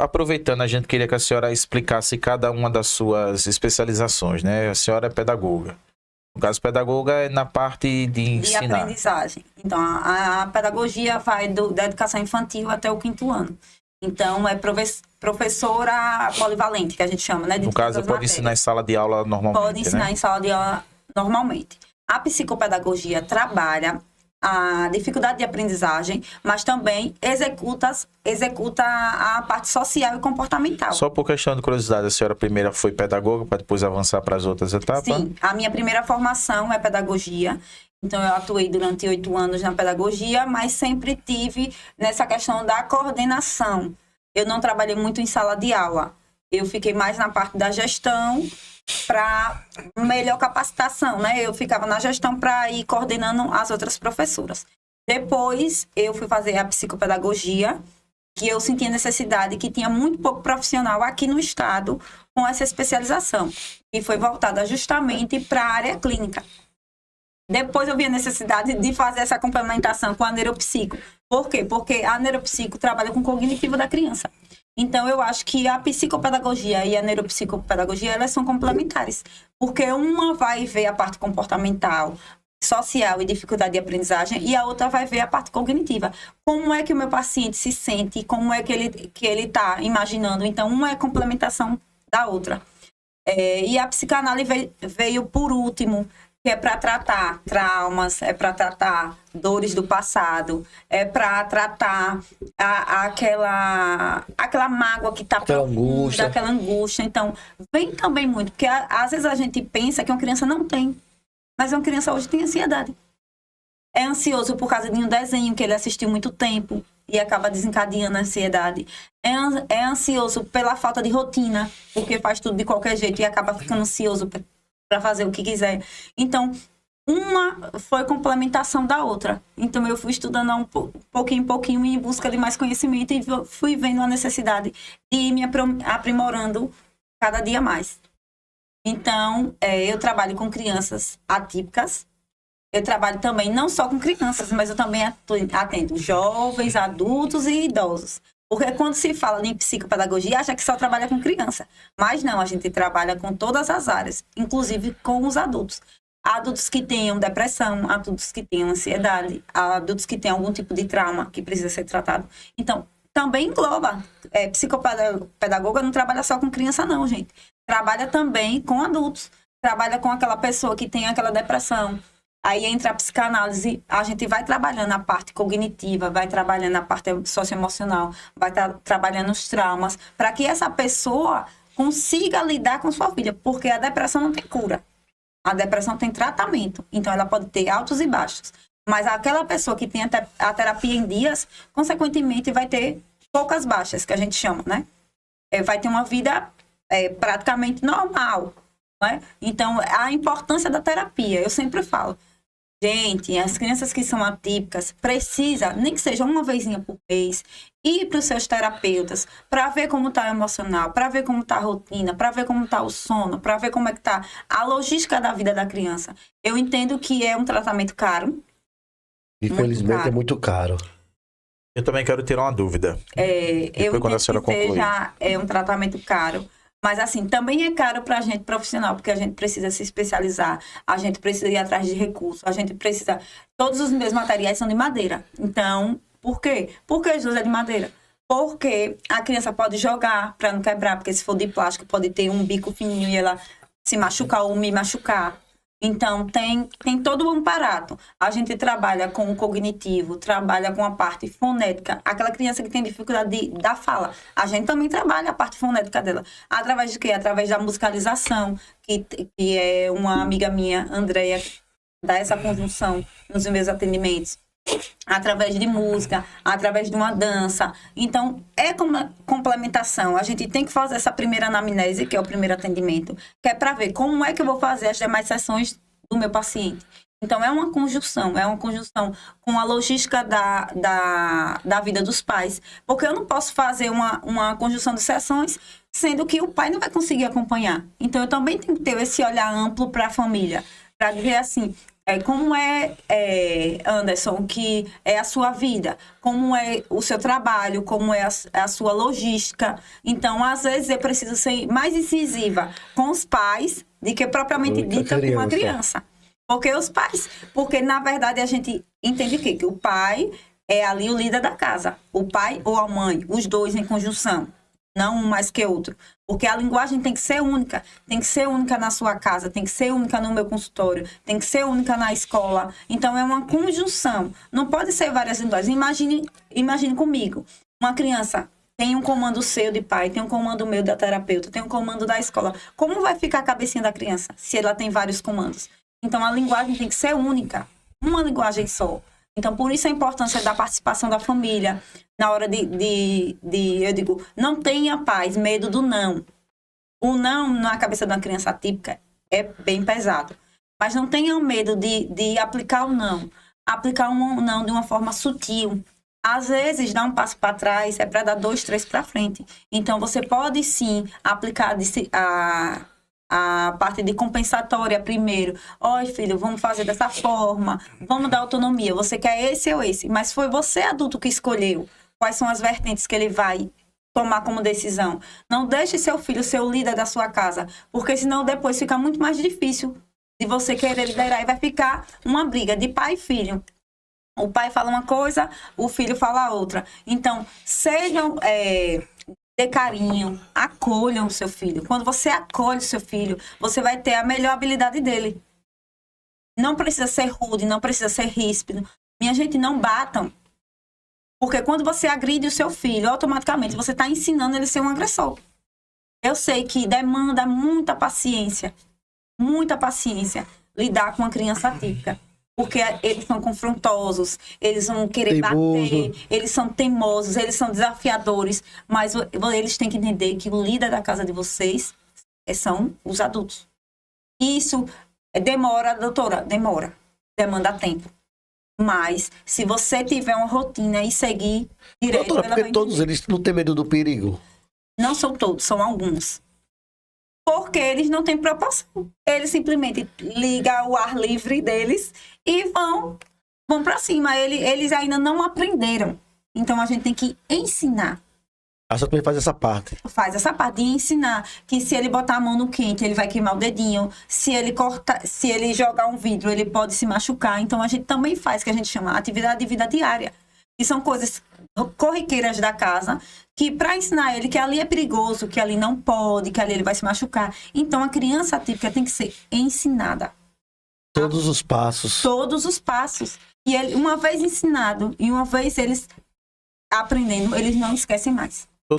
aproveitando, a gente queria que a senhora explicasse cada uma das suas especializações, né? A senhora é pedagoga. No caso, pedagoga é na parte de ensinar. De aprendizagem. Então, a pedagogia vai da educação infantil até o 5º ano. Então, é professora polivalente, que a gente chama, né? No caso, pode ensinar em sala de aula normalmente, Pode ensinar em sala de aula normalmente. A psicopedagogia trabalha a dificuldade de aprendizagem, mas também executa a parte social e comportamental. Só por questão de curiosidade, a senhora primeiro foi pedagoga para depois avançar para as outras etapas? Sim, a minha primeira formação é pedagogia. Então, eu atuei durante 8 anos na pedagogia, mas sempre tive nessa questão da coordenação. Eu não trabalhei muito em sala de aula. Eu fiquei mais na parte da gestão para melhor capacitação, né? Eu ficava na gestão para ir coordenando as outras professoras. Depois, eu fui fazer a psicopedagogia, que eu senti a necessidade que tinha muito pouco profissional aqui no estado com essa especialização. E foi voltada justamente para a área clínica. Depois eu vi a necessidade de fazer essa complementação com a neuropsico. Por quê? Porque a neuropsico trabalha com o cognitivo da criança. Então, eu acho que a psicopedagogia e a neuropsicopedagogia, elas são complementares. Porque uma vai ver a parte comportamental, social e dificuldade de aprendizagem, e a outra vai ver a parte cognitiva. Como é que o meu paciente se sente, como é que ele está imaginando. Então, uma é complementação da outra. E a psicanálise veio por último, que é para tratar traumas, é para tratar dores do passado, é para tratar aquela mágoa que está profunda, aquela angústia. Então, vem também muito, porque às vezes a gente pensa que uma criança não tem, mas uma criança hoje tem ansiedade. É ansioso por causa de um desenho que ele assistiu muito tempo e acaba desencadeando a ansiedade. É ansioso pela falta de rotina, porque faz tudo de qualquer jeito e acaba ficando ansioso para fazer o que quiser. Então, uma foi complementação da outra. Então, eu fui estudando pouquinho em pouquinho em busca de mais conhecimento e fui vendo a necessidade de ir me aprimorando cada dia mais. Então, eu trabalho com crianças atípicas. Eu trabalho também não só com crianças, mas eu também atendo jovens, adultos e idosos. Porque quando se fala em psicopedagogia, acha que só trabalha com criança. Mas não, a gente trabalha com todas as áreas, inclusive com os adultos. Adultos que tenham depressão, adultos que tenham ansiedade, adultos que tenham algum tipo de trauma que precisa ser tratado. Então, também engloba. Psicopedagoga não trabalha só com criança não, gente. Trabalha também com adultos. Trabalha com aquela pessoa que tem aquela depressão. Aí entra a psicanálise, a gente vai trabalhando a parte cognitiva, vai trabalhando a parte socioemocional, vai trabalhando os traumas, para que essa pessoa consiga lidar com sua vida, porque a depressão não tem cura. A depressão tem tratamento, então ela pode ter altos e baixos. Mas aquela pessoa que tem a terapia em dias, consequentemente vai ter poucas baixas, que a gente chama, né? Vai ter uma vida praticamente normal, né? Então, a importância da terapia, eu sempre falo. Gente, as crianças que são atípicas precisam, nem que seja uma vezinha por mês, ir para os seus terapeutas para ver como está o emocional, para ver como está a rotina, para ver como está o sono, para ver como é que está a logística da vida da criança. Eu entendo que é um tratamento caro. Infelizmente é muito caro. Eu também quero tirar uma dúvida. Eu quando a senhora concluir. É um tratamento caro. Mas, assim, também é caro para a gente profissional, porque a gente precisa se especializar, a gente precisa ir atrás de recursos, a gente precisa... Todos os meus materiais são de madeira. Então, por quê? Por que Jesus é de madeira? Porque a criança pode jogar para não quebrar, porque se for de plástico pode ter um bico fininho e ela se machucar ou me machucar. Então, tem todo um aparato. A gente trabalha com o cognitivo, trabalha com a parte fonética. Aquela criança que tem dificuldade da fala, a gente também trabalha a parte fonética dela. Através de quê? Através da musicalização, que é uma amiga minha, Andréia, dá essa conjunção nos meus atendimentos. Através de música, através de uma dança. Então, é como complementação. A gente tem que fazer essa primeira anamnese, que é o primeiro atendimento, que é para ver como é que eu vou fazer as demais sessões do meu paciente. Então, é uma conjunção com a logística da vida dos pais. Porque eu não posso fazer uma conjunção de sessões, sendo que o pai não vai conseguir acompanhar. Então, eu também tenho que ter esse olhar amplo para a família. Para dizer assim, como Anderson, que é a sua vida, como é o seu trabalho, como é a sua logística. Então, às vezes, eu preciso ser mais incisiva com os pais do que propriamente dita com uma criança. Porque, na verdade, a gente entende que o pai é ali o líder da casa. O pai ou a mãe, os dois em conjunção. Não um mais que outro. Porque a linguagem tem que ser única. Tem que ser única na sua casa, tem que ser única no meu consultório, tem que ser única na escola. Então, é uma conjunção. Não pode ser várias linguagens. Imagine comigo. Uma criança tem um comando seu de pai, tem um comando meu da terapeuta, tem um comando da escola. Como vai ficar a cabecinha da criança se ela tem vários comandos? Então, a linguagem tem que ser única. Uma linguagem só. Então, por isso a importância da participação da família. Na hora eu digo, não tenha paz, medo do não. O não na cabeça de uma criança atípica é bem pesado. Mas não tenham medo de aplicar o não. Aplicar um não de uma forma sutil. Às vezes, dar um passo para trás é para dar 2, 3 para frente. Então, você pode sim aplicar a parte de compensatória primeiro. Oi, filho, vamos fazer dessa forma. Vamos dar autonomia. Você quer esse ou esse? Mas foi você, adulto, que escolheu quais são as vertentes que ele vai tomar como decisão. Não deixe seu filho ser o líder da sua casa, porque senão depois fica muito mais difícil de você querer liderar e vai ficar uma briga de pai e filho. O pai fala uma coisa, o filho fala outra. Então, sejam... dê carinho, acolham o seu filho. Quando você acolhe o seu filho, você vai ter a melhor habilidade dele. Não precisa ser rude, não precisa ser ríspido. Minha gente, não batam. Porque quando você agride o seu filho, automaticamente você está ensinando ele a ser um agressor. Eu sei que demanda muita paciência lidar com uma criança atípica. Porque eles são confrontosos, eles vão querer bater, eles são teimosos, eles são desafiadores. Mas eles têm que entender que o líder da casa de vocês são os adultos. Isso demora, doutora, demanda tempo. Mas se você tiver uma rotina e seguir direito... Doutora, porque todos eles não têm medo do perigo? Não são todos, são alguns. Porque eles não têm proporção. Eles simplesmente ligam o ar livre deles e vão para cima. Eles ainda não aprenderam. Então, a gente tem que ensinar. A sua também faz essa parte. Faz essa parte de ensinar que se ele botar a mão no quente, ele vai queimar o dedinho. Se ele jogar um vidro, ele pode se machucar. Então, a gente também faz o que a gente chama atividade de vida diária. Que são coisas corriqueiras da casa, que para ensinar ele que ali é perigoso, que ali não pode, que ali ele vai se machucar. Então, a criança atípica tem que ser ensinada. Todos os passos. Todos os passos. E ele, uma vez ensinado, e uma vez eles aprendendo, eles não esquecem mais.